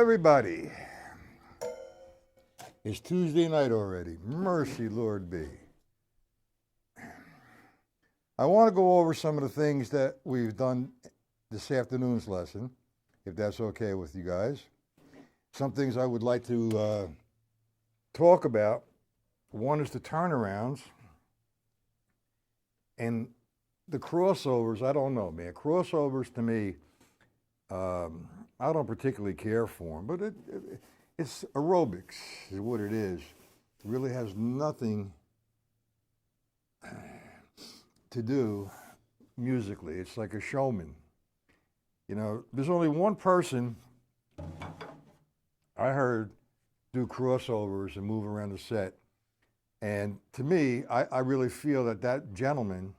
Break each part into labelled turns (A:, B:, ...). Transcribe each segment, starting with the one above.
A: everybody. It's Tuesday night already. Mercy, Lord be. I want to go over some of the things that we've done this afternoon's lesson, if that's okay with you guys. Some things I would like to talk about. One is the turnarounds and the crossovers. I don't know, man. Crossovers to me, I don't particularly care for them, but it's aerobics is what it is. It really has nothing to do musically. It's like a showman. You know, there's only one person I heard do crossovers and move around the set. And to me, I really feel that that gentleman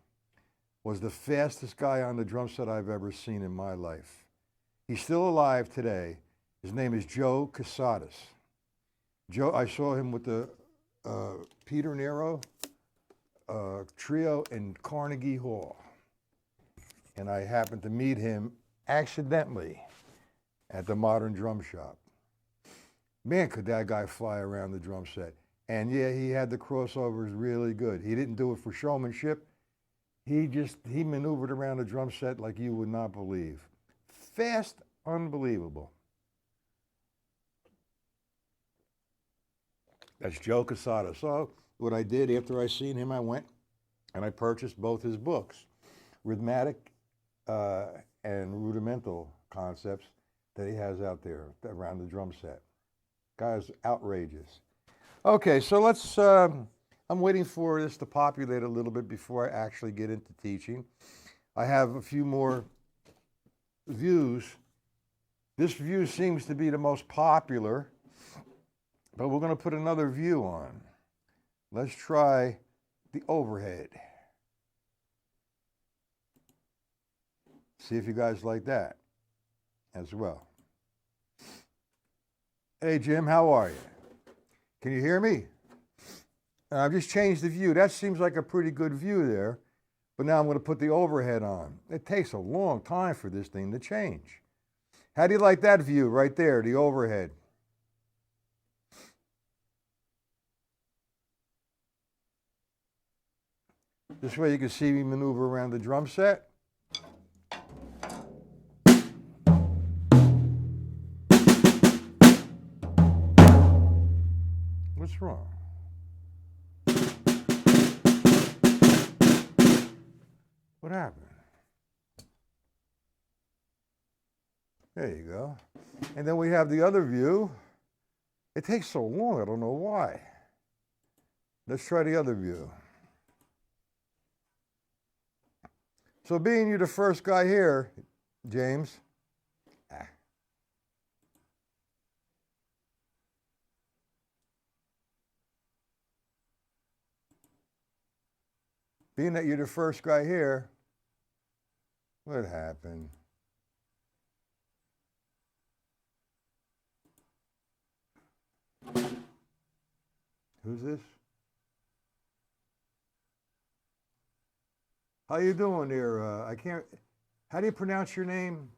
A: was the fastest guy on the drum set I've ever seen in my life. He's still alive today. His name is Joe Casadas. Joe, I saw him with the Peter Nero trio in Carnegie Hall. And I happened to meet him accidentally at the Modern Drum Shop. Man, could that guy fly around the drum set. And yeah, he had the crossovers really good. He didn't do it for showmanship. He maneuvered around the drum set like you would not believe. Fast, unbelievable. That's Joe Casada. So what I did after I seen him, I went and I purchased both his books, Rhythmatic and Rudimental Concepts that he has out there around the drum set. Guy's outrageous. Okay, so let's, I'm waiting for this to populate a little bit before I actually get into teaching. I have a few more views. This view seems to be the most popular, but we're going to put another view on. Let's try the overhead. See if you guys like that as well. Hey, Jim, how are you? Can you hear me? I've just changed the view. That seems like a pretty good view there, but now I'm going to put the overhead on. It takes a long time for this thing to change. How do you like that view right there, the overhead? This way you can see me maneuver around the drum set. What's wrong? What happened? There you go. And then we have the other view. It takes so long, I don't know why. Let's try the other view. So being you're the first guy here, James, being that you're the first guy here, what happened? Who's this? How you doing there? I can't, how do you pronounce your name?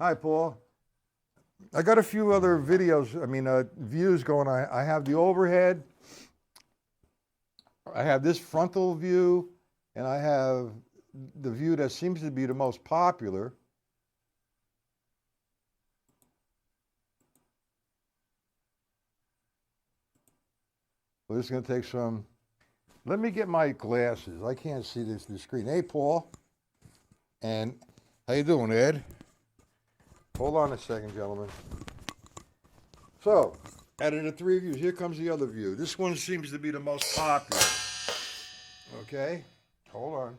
A: Hi, Paul. I got a few other videos, views going on. I have the overhead. I have this frontal view, and I have the view that seems to be the most popular. Well, this is going to take some. Let me get my glasses. I can't see this the screen. Hey, Paul. And how you doing, Ed? Hold on a second, gentlemen. So, out of the three views, here comes the other view. This one seems to be the most popular. Okay, hold on.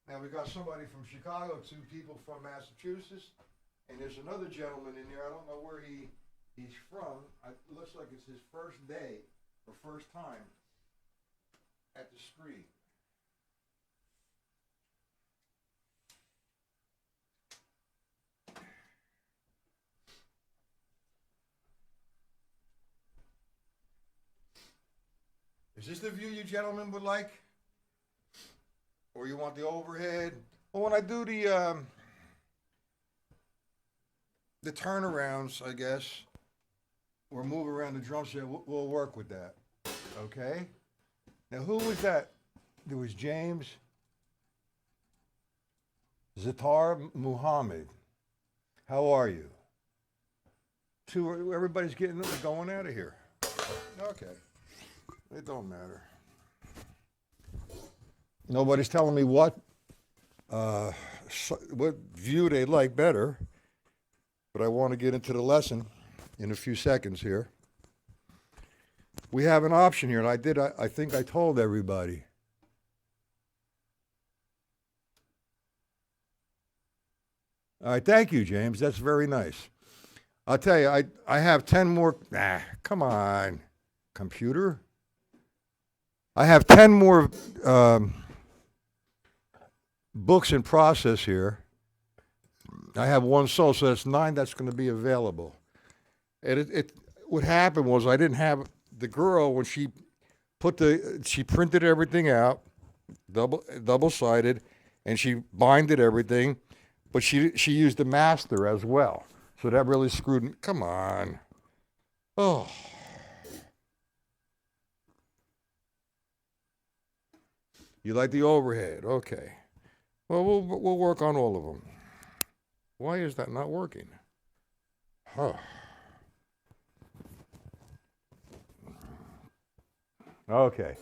A: Now we got somebody from Chicago, two people from Massachusetts, and there's another gentleman in there. I don't know where he's from. It looks like it's his first day or first time at the screen. Is this the view you gentlemen would like? Or you want the overhead? Well, when I do the the turnarounds, I guess, or move around the drum set, we'll work with that. Okay? Now, who was that? There was James Zatar Muhammad. How are you? Everybody's going out of here. Okay. It don't matter. Nobody's telling me what view they like better, but I want to get into the lesson in a few seconds here. We have an option here, and I think I told everybody. All right, thank you, James. That's very nice. I'll tell you, I have 10 more. Come on, computer. I have 10 more books in process here. I have one sold, so that's 9 that's going to be available. And what happened was I didn't have the girl when she printed everything out, double-sided, and she binded everything, but she used the master as well. So that really screwed me. Come on. Oh. You like the overhead? Okay. Well, we'll work on all of them. Why is that not working? Huh. Okay.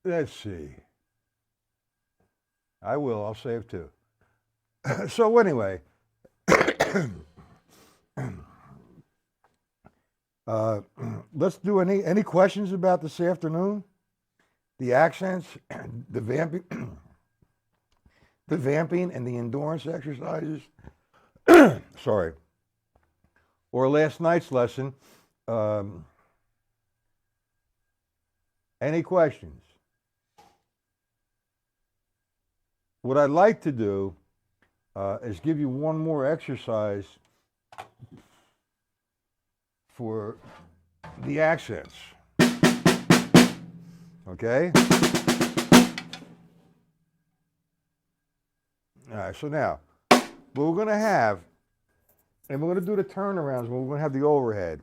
A: Let's see. I'll save 2. So anyway, let's do any questions about this afternoon? The accents, the vamping, and the endurance exercises. Sorry. Or last night's lesson. Any questions? What I'd like to do is give you one more exercise for the accents. Okay? All right, so now, what we're going to have, and we're going to do the turnarounds, we're going to have the overhead.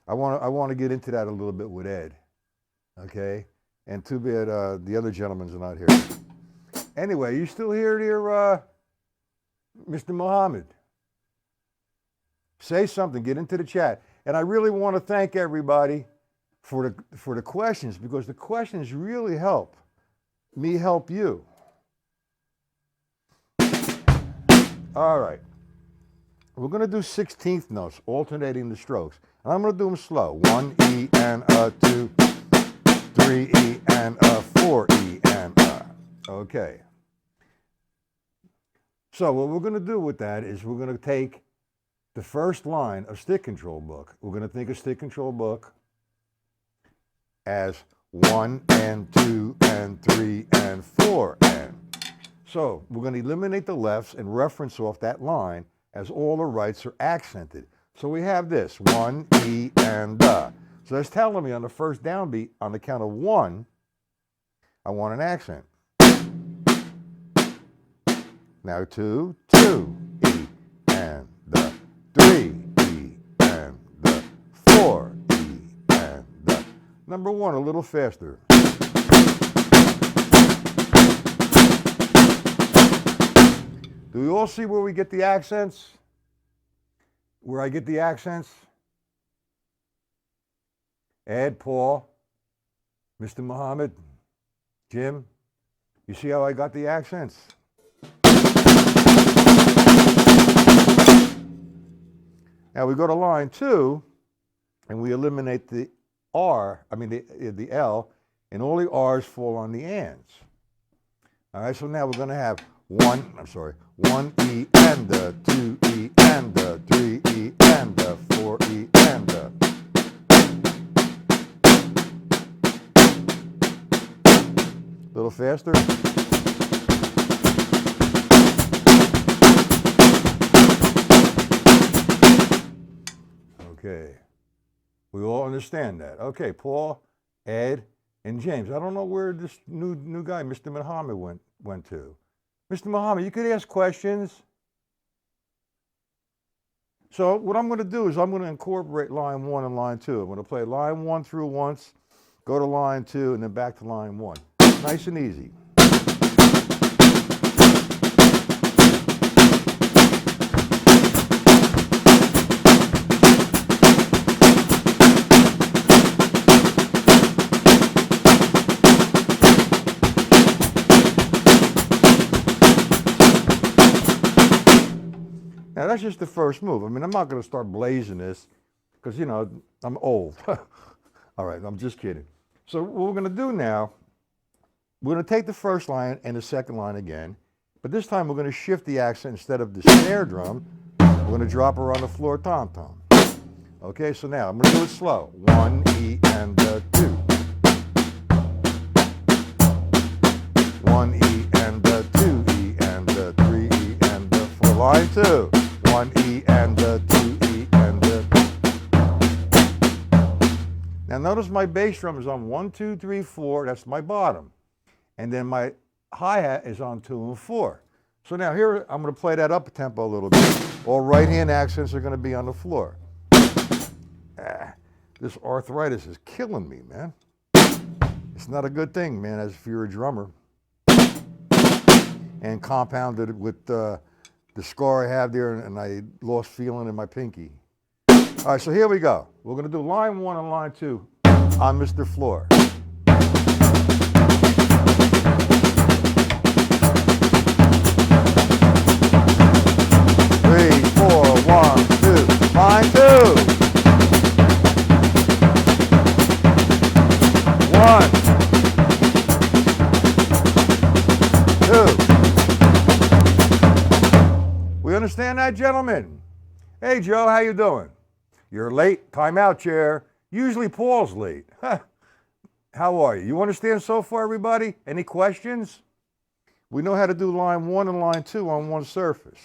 A: I want to get into that a little bit with Ed. Okay? And too bad the other gentlemen's are not here. Anyway, you still here, dear Mr. Muhammad? Say something, get into the chat. And I really want to thank everybody for the questions, because the questions really help me help you. All right. We're going to do 16th notes, alternating the strokes. And I'm going to do them slow. 1 E and a 2, 3 E and a 4 E and a. Okay. So what we're going to do with that is we're going to take the first line of stick control book. We're going to think of stick control book as 1 and 2 and 3 and 4 and. So we're going to eliminate the lefts and reference off that line as all the rights are accented. So we have this, 1 E and da. So that's telling me on the first downbeat, on the count of 1, I want an accent. Now 2, 2 E and da. 3 E and da. 4 E and da. Number 1, a little faster. Do we all see where we get the accents? Where I get the accents? Ed, Paul, Mr. Muhammad, Jim, you see how I got the accents? Now we go to line 2, and we eliminate the the L, and all the R's fall on the ands. All right, so now we're going to have 1 E and a, 2 E and a, 3 E and a, 4 E and a. A little faster. Okay. We all understand that. Okay, Paul, Ed, and James. I don't know where this new guy, Mr. Muhammad, went to. Mr. Muhammad, you could ask questions. So what I'm going to do is I'm going to incorporate line 1 and line 2. I'm going to play line 1 through once, go to line 2, and then back to line 1. Nice and easy. Now that's just the first move. I mean, I'm not going to start blazing this because, you know, I'm old. All right, I'm just kidding. So what we're going to do now, we're going to take the first line and the second line again, but this time we're going to shift the accent. Instead of the snare drum, we're going to drop her on the floor tom-tom. Okay, so now I'm going to do it slow. 1, E, and 2. 1, E, and 2, E, and 3, E, and 4. Line 2. 1, E, and 2, E, and Now notice my bass drum is on 1, 2, 3, 4. That's my bottom. And then my hi-hat is on 2 and 4. So now here, I'm going to play that up tempo a little bit. All right-hand accents are going to be on the floor. This arthritis is killing me, man. It's not a good thing, man, as if you're a drummer. And compounded with the scar I have there, and I lost feeling in my pinky. All right, so here we go. We're going to do line 1 and line 2 on Mr. Floor. 3, 4, 1, 2. Line 2. 1, 2. We understand that, gentlemen? Hey, Joe, how you doing? You're late. Time out, chair. Usually Paul's late. How are you? You understand so far, everybody? Any questions? We know how to do line 1 and line 2 on one surface.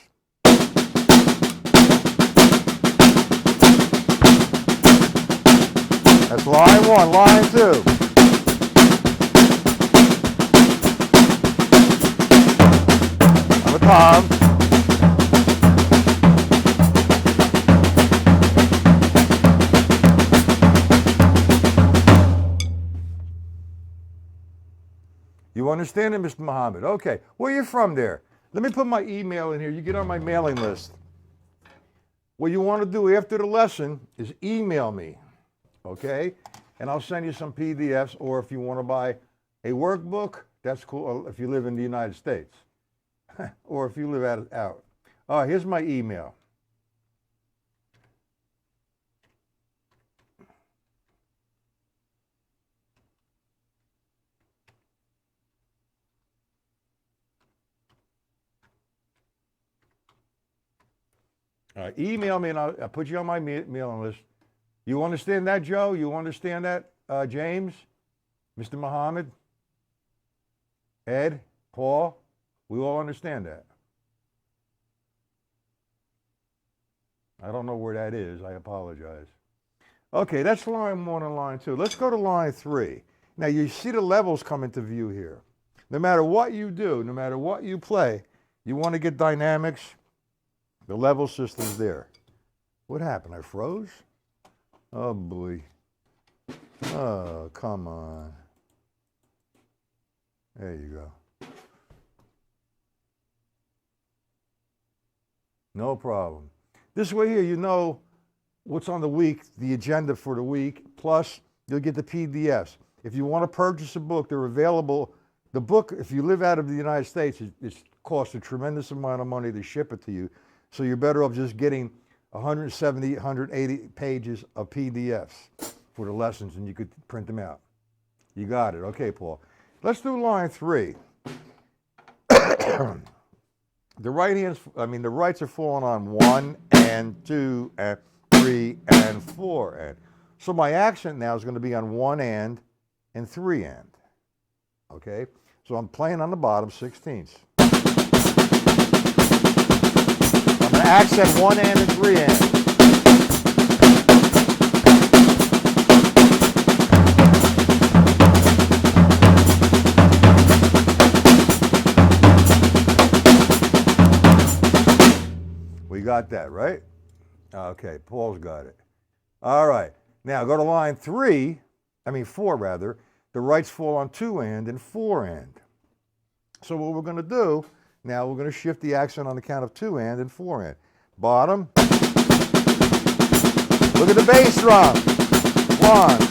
A: That's line 1, line 2. I'm a tom. You understand it, Mr. Muhammad? Okay. Where are you from there? Let me put my email in here. You get on my mailing list. What you want to do after the lesson is email me, okay? And I'll send you some PDFs, or if you want to buy a workbook, that's cool if you live in the United States. Or if you live out. All right, here's my email. All right, email me and I'll put you on my mailing list. You understand that, Joe? You understand that, James? Mr. Muhammad? Ed? Paul? We all understand that. I don't know where that is. I apologize. Okay, that's line 1 and line 2. Let's go to line 3. Now, you see the levels come into view here. No matter what you do, no matter what you play, you want to get dynamics. The level system's there. What happened? I froze? Oh, boy. Oh, come on. There you go. No problem. This way here, you know what's on the week, the agenda for the week, plus you'll get the PDFs. If you want to purchase a book, they're available. The book, if you live out of the United States, it costs a tremendous amount of money to ship it to you. So you're better off just getting 170, 180 pages of PDFs for the lessons, and you could print them out. You got it. Okay, Paul. Let's do line 3. The rights are falling on 1 and 2 and 3 and 4 and. So my accent now is going to be on 1 and 3 and. Okay? So I'm playing on the bottom 16ths. I'm going to accent 1 and 3 and. We got that, right? Okay, Paul's got it. All right. Now go to line 4 rather. The rights fall on 2 and 4 and. So what we're going to do, now we're going to shift the accent on the count of 2 and 4 and. Bottom. Look at the bass drum. 1.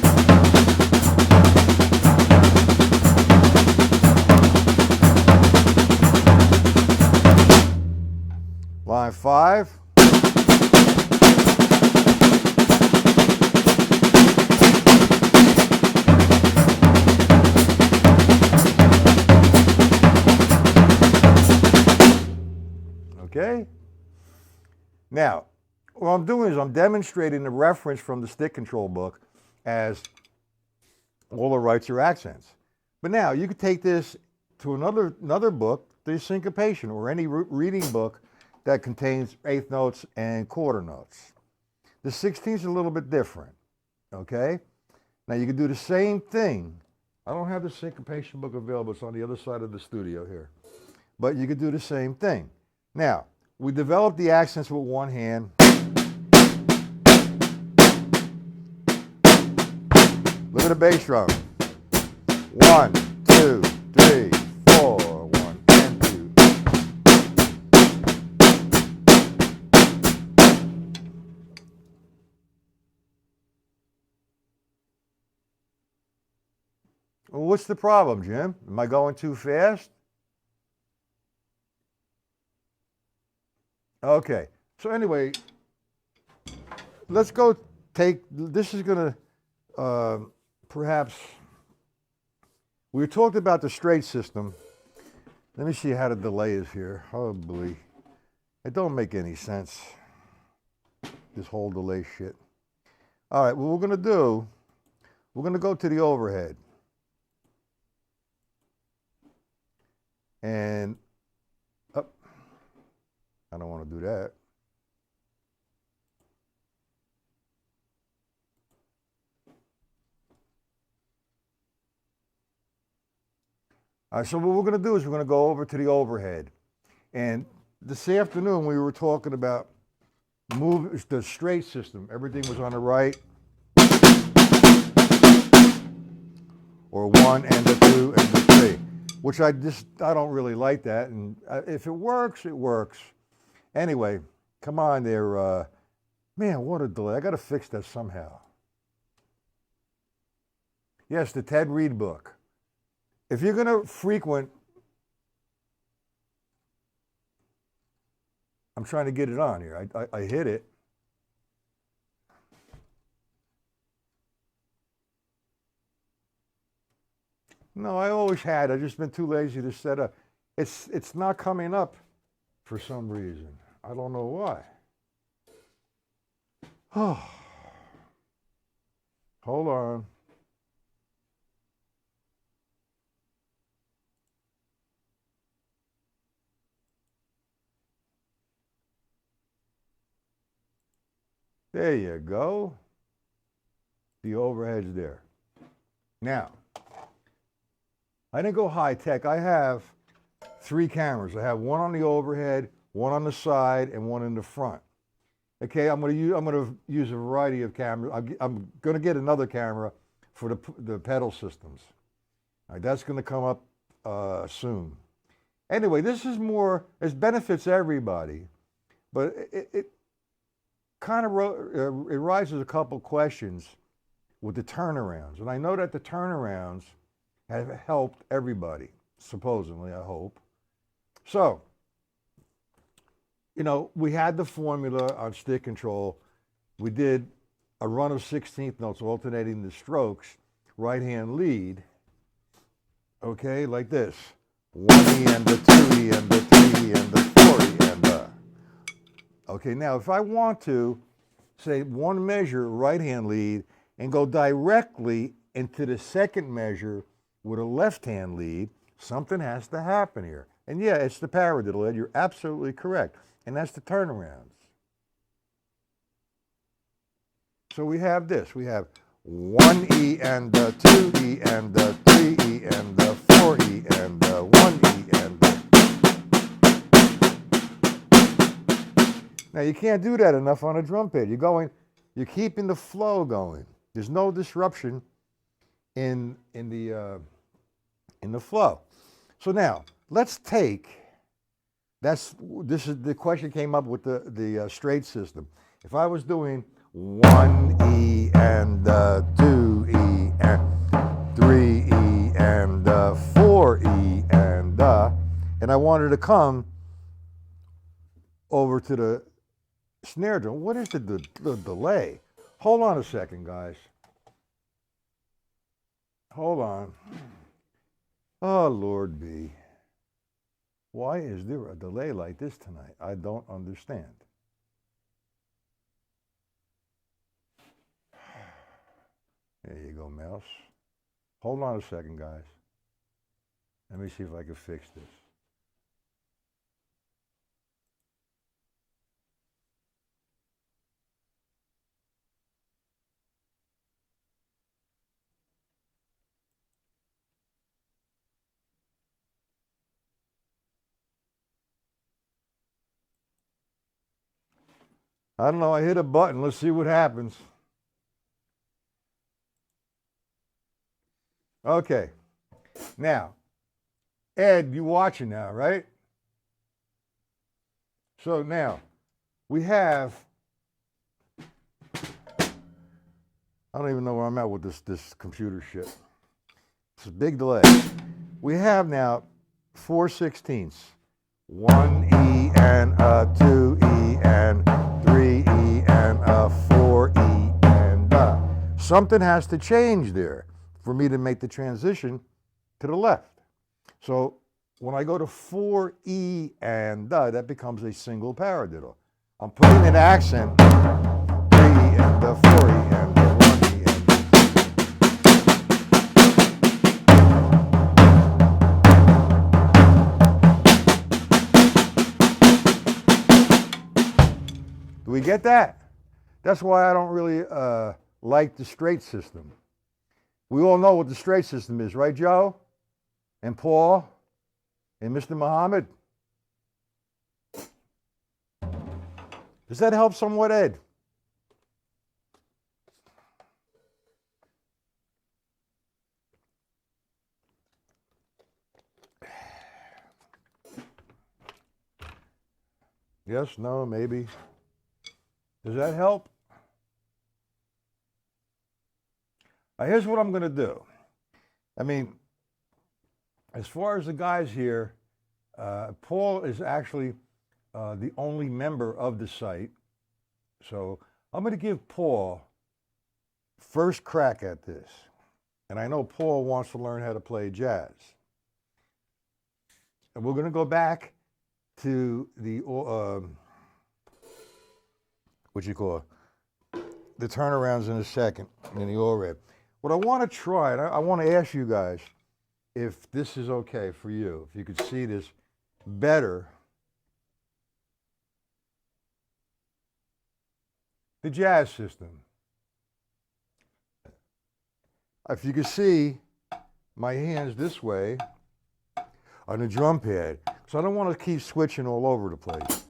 A: Line 5. Okay? Now, what I'm doing is I'm demonstrating the reference from the stick control book as all the rights are accents. But now you could take this to another book, the syncopation, or any reading book that contains eighth notes and quarter notes. The 16th is a little bit different, okay? Now you can do the same thing. I don't have the syncopation book available. It's on the other side of the studio here. But you could do the same thing. Now, we developed the accents with one hand. Look at the bass drum. 1, 2, 3, 4. 1 and 2. Well, what's the problem, Jim? Am I going too fast? Okay. So anyway, let's go take, this is going to perhaps, we talked about the straight system. Let me see how the delay is here. Oh, boy. It don't make any sense, this whole delay shit. All right, what we're going to do, we're going to go to the overhead. And up. I don't want to do that. All right, so what we're going to do is we're going to go over to the overhead. And this afternoon we were talking about the straight system. Everything was on the right. Or 1 and 2 and 3. Which I don't really like that. And if it works, it works. Anyway, come on there. Man, what a delay. I got to fix that somehow. Yes, the Ted Reed book. If you're going to frequent, I'm trying to get it on here. I hit it. No, I always had. I've just been too lazy to set up. It's not coming up for some reason. I don't know why. Oh. Hold on. There you go. The overhead's there. Now, I didn't go high tech. I have 3 cameras. I have one on the overhead, one on the side, and one in the front. Okay, I'm going to use a variety of cameras. I'm going to get another camera for the pedal systems. All right, that's going to come up soon. Anyway, this is more, it benefits everybody, but it kind of it raises a couple questions with the turnarounds. And I know that the turnarounds have helped everybody, supposedly, I hope. So, you know, we had the formula on stick control. We did a run of 16th notes alternating the strokes, right hand lead, okay, like this. 1 E and the 2 E and the 3 E and the 4 E and the. Okay, now if I want to say one measure right hand lead and go directly into the second measure with a left hand lead, something has to happen here. And yeah, it's the paradiddle, Ed. You're absolutely correct. And that's the turnarounds. So we have this. We have 1 E and the 2 E and the 3 E and the 4 E and the 1 E and the. Now you can't do that enough on a drum pad. You're keeping the flow going. There's no disruption in the flow. So now let's take this is the question came up with the straight system. If I was doing 1 E and 2 E and 3 E and 4 E and I wanted to come over to the snare drum. What is the delay? Hold on a second, guys. Hold on. Oh, Lord B. Why is there a delay like this tonight? I don't understand. There you go, mouse. Hold on a second, guys. Let me see if I can fix this. I don't know. I hit a button. Let's see what happens. Okay. Now, Ed, you watching now, right? So now, we have, I don't even know where I'm at with this computer shit. It's a big delay. We have now 4/16. 1 E and 2 E and 3 E and 4 E and something has to change there for me to make the transition to the left. So when I go to 4 E and that becomes a single paradiddle. I'm putting an accent 3 E and 4 E and 1 E and Do we get that? That's why I don't really like the straight system. We all know what the straight system is, right, Joe? And Paul? And Mr. Muhammad? Does that help somewhat, Ed? Yes, no, maybe. Does that help? Here's what I'm going to do. I mean, as far as the guys here, Paul is actually the only member of the site. So I'm going to give Paul first crack at this. And I know Paul wants to learn how to play jazz. And we're going to go back to the, the turnarounds in a second in the ORED. What I want to try, and I want to ask you guys if this is okay for you, if you could see this better. The jazz system. If you can see my hands this way on the drum pad, so I don't want to keep switching all over the place.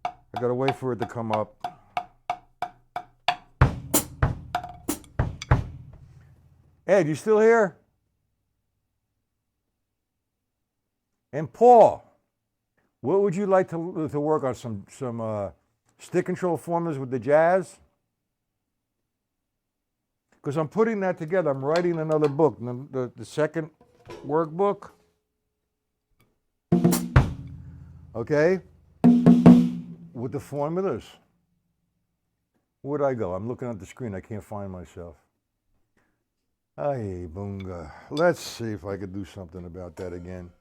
A: I gotta wait for it to come up. Ed, you still here? And Paul, what would you like to work on? Some stick control formulas with the jazz? Because I'm putting that together. I'm writing another book, the second workbook. Okay? With the formulas. Where'd I go? I'm looking at the screen. I can't find myself. Ay, bunga. Let's see if I could do something about that again.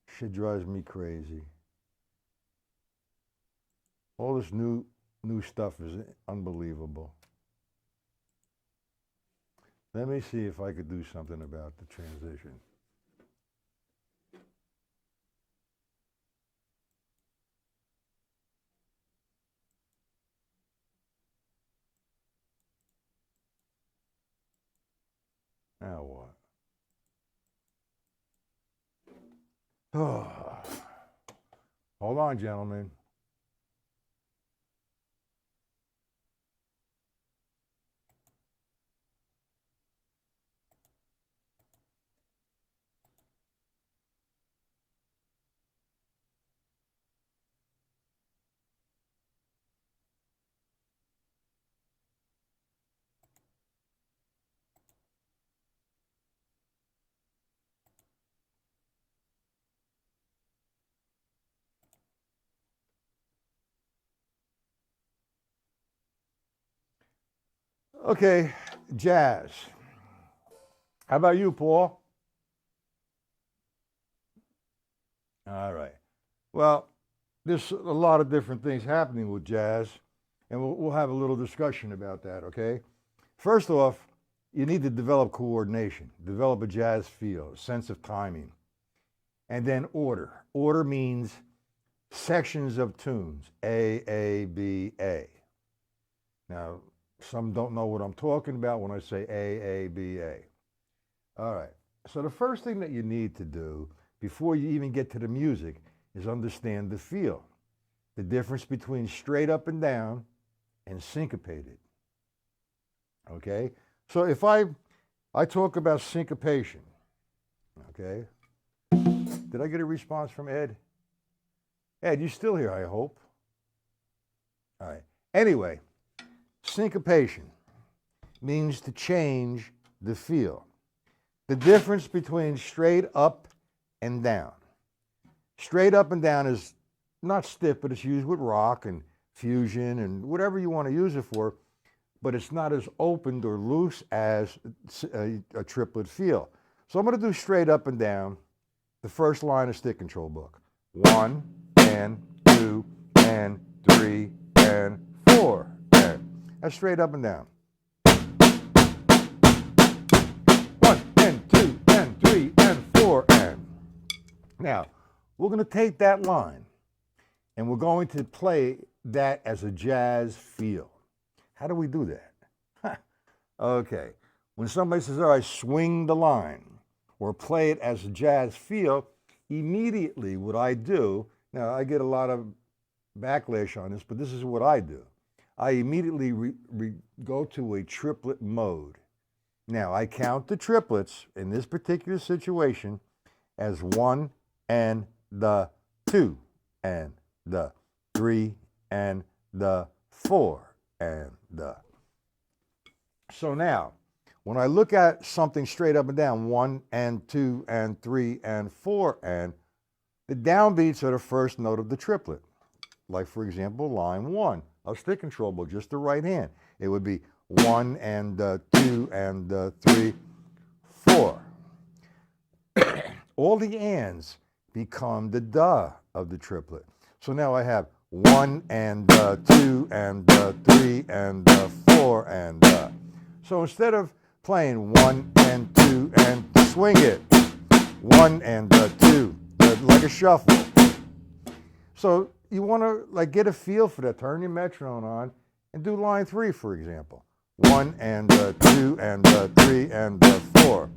A: Shit drives me crazy. All this new stuff is unbelievable. Let me see if I could do something about the transition. Now what? Oh. Hold on, gentlemen. Okay, jazz. How about you, Paul? All right. Well, there's a lot of different things happening with jazz, and we'll have a little discussion about that, okay? First off, you need to develop coordination, develop a jazz feel, a sense of timing, and then order. Order means sections of tunes, A, B, A. Now, some don't know what I'm talking about when I say A, B, A. All right. So the first thing that you need to do before you even get to the music is understand the feel, the difference between straight up and down and syncopated. Okay? So if I talk about syncopation, okay? Did I get a response from Ed? Ed, you still here, I hope. All right. Anyway, syncopation means to change the feel. The difference between straight up and down. Straight up and down is not stiff, but it's used with rock and fusion and whatever you want to use it for, but it's not as opened or loose as a triplet feel. So I'm going to do straight up and down, the first line of stick control book. 1 and 2 and 3 and 4 and. That's straight up and down. 1 and 2 and 3 and 4 and. Now, we're going to take that line and we're going to play that as a jazz feel. How do we do that? Okay. When somebody says, all right, swing the line or play it as a jazz feel, immediately what I do, now I get a lot of backlash on this, but this is what I do. I immediately go to a triplet mode. Now, I count the triplets in this particular situation as 1 and the 2 and the 3 and the 4 and the. So now, when I look at something straight up and down, 1 and 2 and 3 and 4 and, the downbeats are the first note of the triplet. Like, for example, line 1 of stick control book, just the right hand. It would be 1 and 2 and 3, 4. All the ands become the da of the triplet. So now I have 1 and 2 and 3 and 4 and. So instead of playing 1 and 2 and swing it, 1 and 2, like a shuffle. So you want to like get a feel for that. Turn your metronome on and do line 3, for example. 1 and 2 and 3 and 4.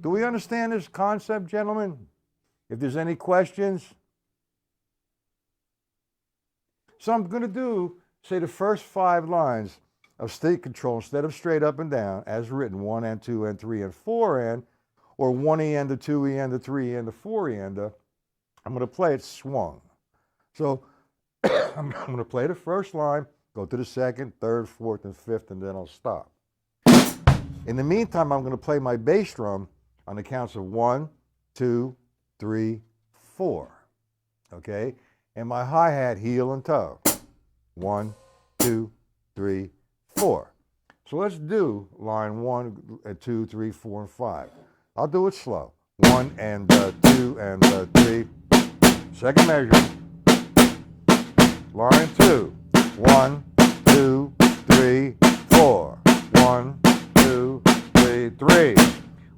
A: Do we understand this concept, gentlemen? If there's any questions. So I'm going to do, say, the first 5 lines of stick control instead of straight up and down, as written, 1 and 2 and 3 and 4 and, or 1 and a 2 and a 3 and a 4 and. I'm going to play it swung. So I'm going to play the first line, go to the second, third, fourth, and fifth, and then I'll stop. In the meantime, I'm going to play my bass drum on the counts of 1, 2, 3, 4. Okay? And my hi-hat, heel and toe. 1, 2, 3, 4. So let's do line 1, 2, 3, 4, and 5. I'll do it slow. 1 and 2 and 3. Second measure. Line 2. 1, 2, 3, 4. 1, 2, 3, 3.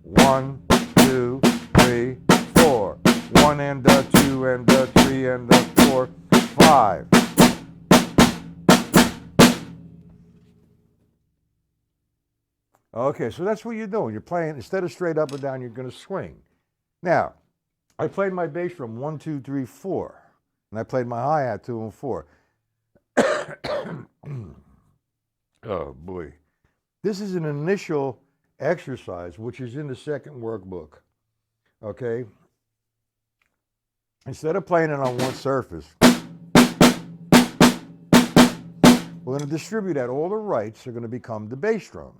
A: 1, 2, 3, 4. 1 and 2 and 3 and 4, 5. Okay, so that's what you're doing. You're playing, instead of straight up and down, you're going to swing. Now, I played my bass drum 1, 2, 3, 4, and I played my hi-hat 2 and 4. Oh boy. This is an initial exercise, which is in the second workbook. Okay? Instead of playing it on one surface, we're going to distribute that. All the rights are going to become the bass drum.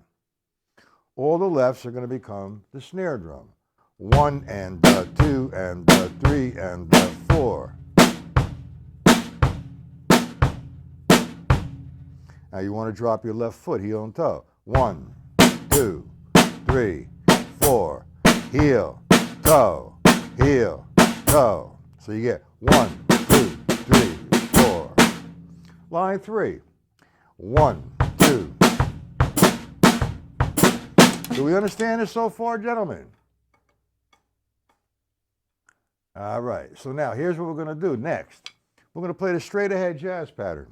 A: All the lefts are going to become the snare drum. 1 and 2 and 3 and 4. Now you want to drop your left foot heel and toe. 1, 2, 3, 4. Heel, toe, heel, toe. So you get 1, 2, 3, 4. Line 3. 1, 2. Do we understand this so far, gentlemen? All right. So now here's what we're going to do next. We're going to play the straight ahead jazz pattern.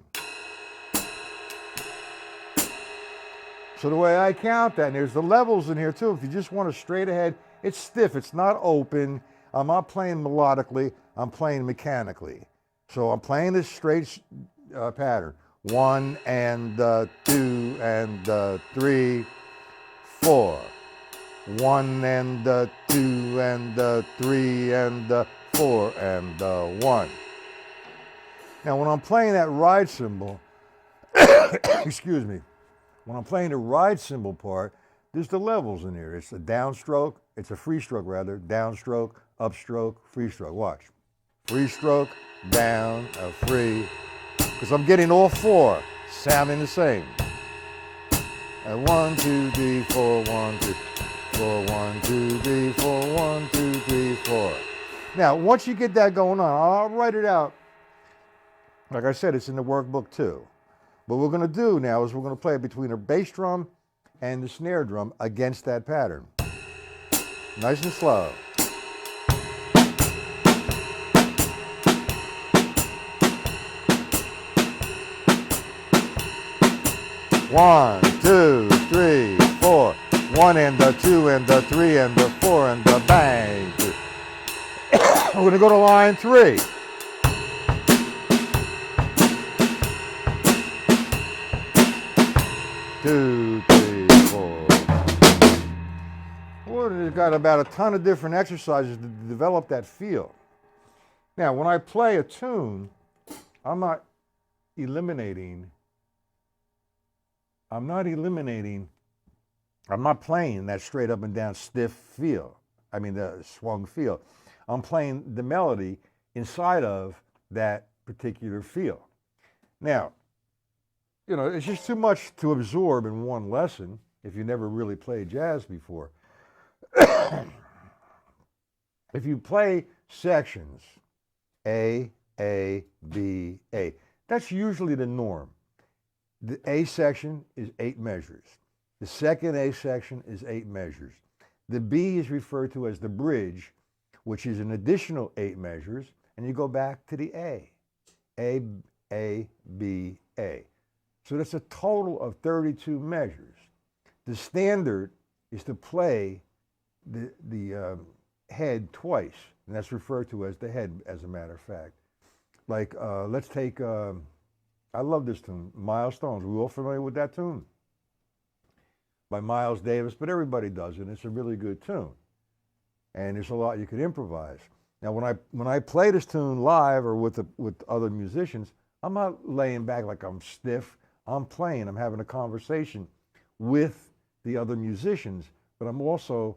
A: So the way I count that, and there's the levels in here too. If you just want a straight ahead, it's stiff. It's not open. I'm not playing melodically. I'm playing mechanically. So I'm playing this straight pattern. 1 and 2 and 3, 4. 1 and 2 and 3 and 4 and 1. Now when I'm playing that ride cymbal, excuse me, when I'm playing the ride cymbal part, there's the levels in here. It's a downstroke, it's a free stroke rather, downstroke, upstroke, free stroke. Watch. Free stroke, down, free. Because I'm getting all 4 sounding the same. 1, 2, 3, 4, 1, 2, 4, 1, 2, 3, 4, 1, 2, 3, 4. Now, once you get that going on, I'll write it out. Like I said, it's in the workbook too. What we're going to do now is we're going to play between the bass drum and the snare drum against that pattern. Nice and slow. One, 2, 3, 4. 1 and 2 and 3 and 4 and bang. We're going to go to line 3. Two, three, 4. We've got about a ton of different exercises to develop that feel. Now, when I play a tune, I'm not playing that straight up and down stiff feel. I mean, the swung feel. I'm playing the melody inside of that particular feel. Now, you know, it's just too much to absorb in one lesson if you never really played jazz before. If you play sections, A, B, A, that's usually the norm. The A section is 8 measures. The second A section is 8 measures. The B is referred to as the bridge, which is an additional 8 measures, and you go back to the A. A, B, A. So that's a total of 32 measures. The standard is to play the head twice, and that's referred to as the head, as a matter of fact. Like, let's take, I love this tune, Milestones. We're all familiar with that tune by Miles Davis, but everybody does it. It's a really good tune, and there's a lot you could improvise. Now, when I play this tune live or with other musicians, I'm not laying back like I'm stiff. I'm playing, I'm having a conversation with the other musicians, but I'm also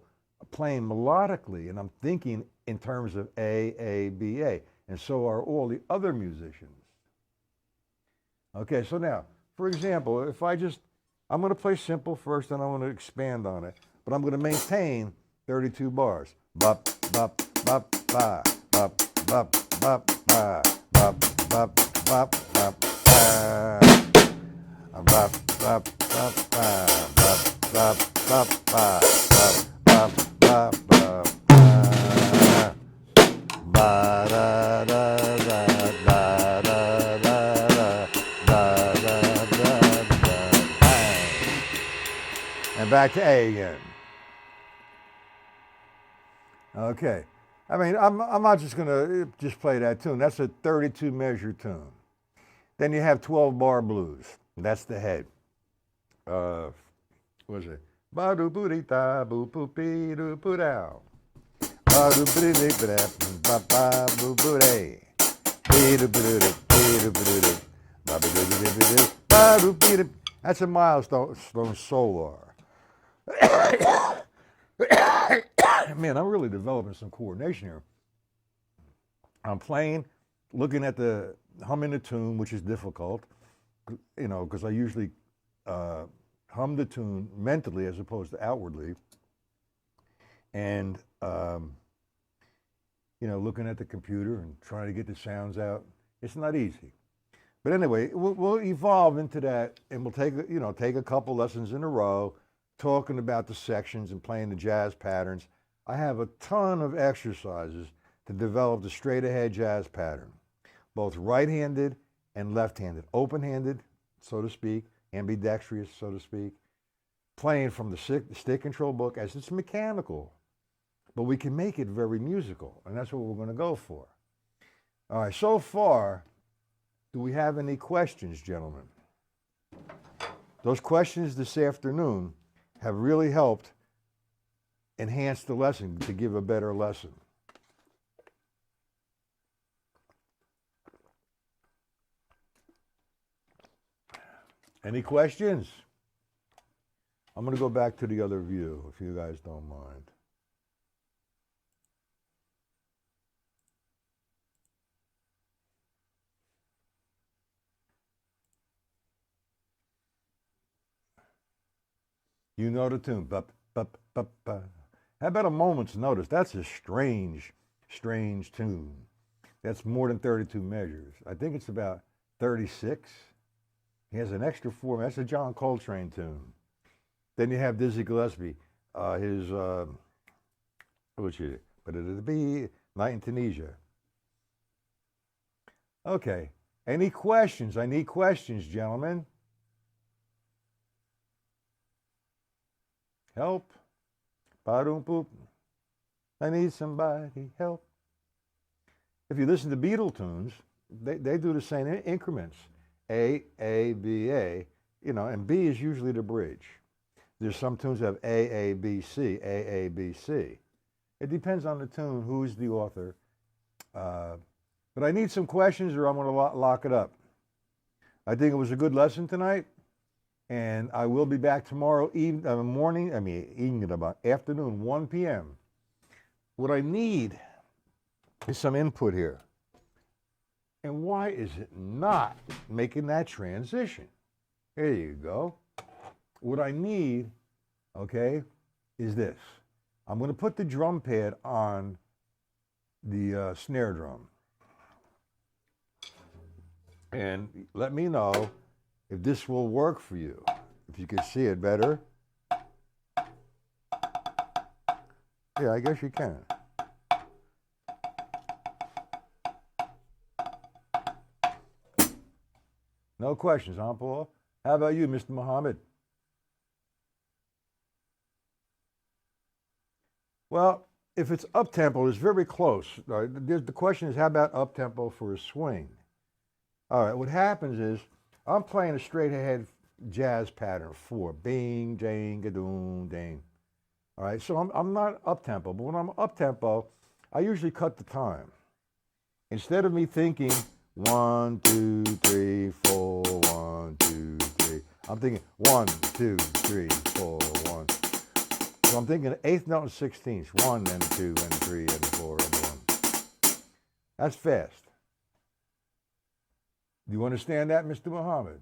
A: playing melodically, and I'm thinking in terms of A, B, A, and so are all the other musicians. Okay, so now, for example, if I'm going to play simple first, and I want to expand on it, but I'm going to maintain 32 bars. Bop, bop, bop, ba, bop, bop, bop, ba, bop, bop, bop, bop, ba. Bop, bop, bop, ba, bop, bop, bop, ba, bop, bop, bop, bop, ba. Ba da da da da da da da da da da da. And back to A again. Okay. I mean, I'm not just going to just play that tune. That's a 32 measure tune. Then you have 12 bar blues. That's the head. What was it? Ba do booty da boo boo bee do boo down. Ba do booty da ba ba boo booty. Bee do boo do bee do boo do. Ba do ba do bee do. That's a milestone solo. Man, I'm really developing some coordination here. I'm playing, looking at humming the tune, which is difficult, because I usually hum the tune mentally as opposed to outwardly. And, looking at the computer and trying to get the sounds out. It's not easy. But anyway, we'll evolve into that, and we'll take a couple lessons in a row, talking about the sections and playing the jazz patterns. I have a ton of exercises to develop the straight ahead jazz pattern, both right-handed and left-handed, open-handed, so to speak, ambidextrous, so to speak, playing from the stick control book as it's mechanical, but we can make it very musical, and that's what we're going to go for. All right, so far, do we have any questions, gentlemen? Those questions this afternoon have really helped enhance the lesson to give a better lesson. Any questions? I'm going to go back to the other view, if you guys don't mind. You know the tune. Bup, bup, bup, bup. How about a moment's notice? That's a strange, strange tune. That's more than 32 measures. I think it's about 36. He has an extra 4. That's a John Coltrane tune. Then you have Dizzy Gillespie, his, which is, but it'll be Night in Tunisia. Okay. Any questions? I need questions, gentlemen. Help. Ba-doom boop. I need somebody help. If you listen to Beatle tunes, they do the same increments. A, B, A, and B is usually the bridge. There's some tunes that have A, B, C. It depends on the tune, who's the author. But I need some questions or I'm going to lock it up. I think it was a good lesson tonight. And I will be back tomorrow afternoon, 1 p.m. What I need is some input here. And why is it not making that transition? There you go. What I need, okay, is this. I'm going to put the drum pad on the snare drum. And let me know if this will work for you, if you can see it better. Yeah, I guess you can. No questions, huh, Paul? How about you, Mr. Muhammad? Well, if it's up-tempo, it's very close. The question is, how about up-tempo for a swing? All right, what happens is, I'm playing a straight-ahead jazz pattern 4. Bing, ding, ga-doom, ding. All right, so I'm not up-tempo, but when I'm up-tempo, I usually cut the time. Instead of me thinking 1, 2, 3, 4, 1, 2, 3, I'm thinking 1, 2, 3, 4, 1. So I'm thinking 8th note and 16th, 1 and 2 and 3 and 4 and 1. That's fast. Do you understand that, Mr. Muhammad?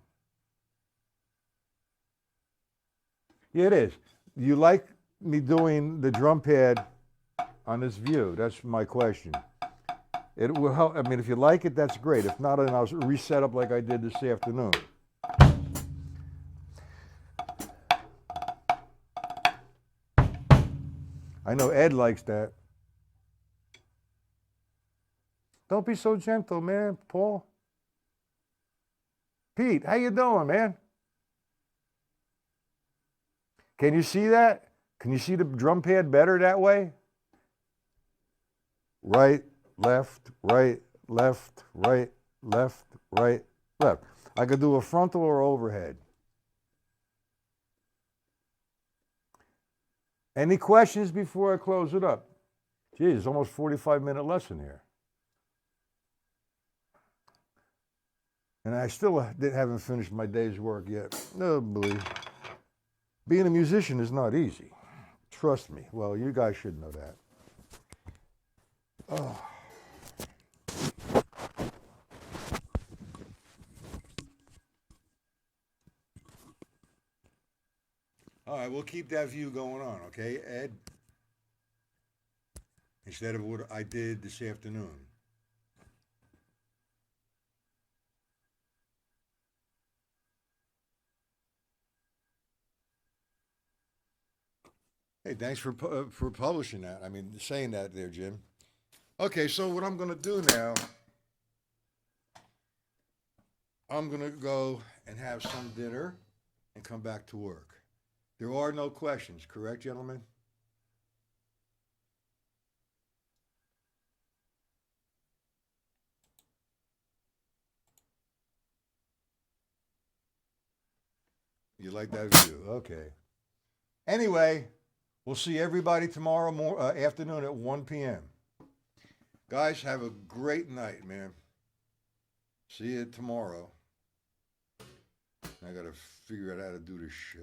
A: Yeah, it is. You like me doing the drum pad on this view? That's my question. It will help. I mean, if you like it, that's great. If not, then I'll reset up like I did this afternoon. I know Ed likes that. Don't be so gentle, man, Paul. Pete, how you doing, man? Can you see that? Can you see the drum pad better that way? Right, left, right, left, right, left, right, left. I could do a frontal or overhead. Any questions before I close it up? Geez, it's almost 45-minute lesson here. And I still haven't finished my day's work yet. No, believe. Being a musician is not easy. Trust me. Well, you guys should know that. Oh. All right, we'll keep that view going on, okay, Ed? Instead of what I did this afternoon. Hey, thanks for publishing that. I mean, saying that there, Jim. Okay, so what I'm going to do now, I'm going to go and have some dinner and come back to work. There are no questions, correct, gentlemen? You like that view? Okay. Anyway, we'll see everybody tomorrow afternoon at 1 p.m. Guys, have a great night, man. See you tomorrow. I got to figure out how to do this shit.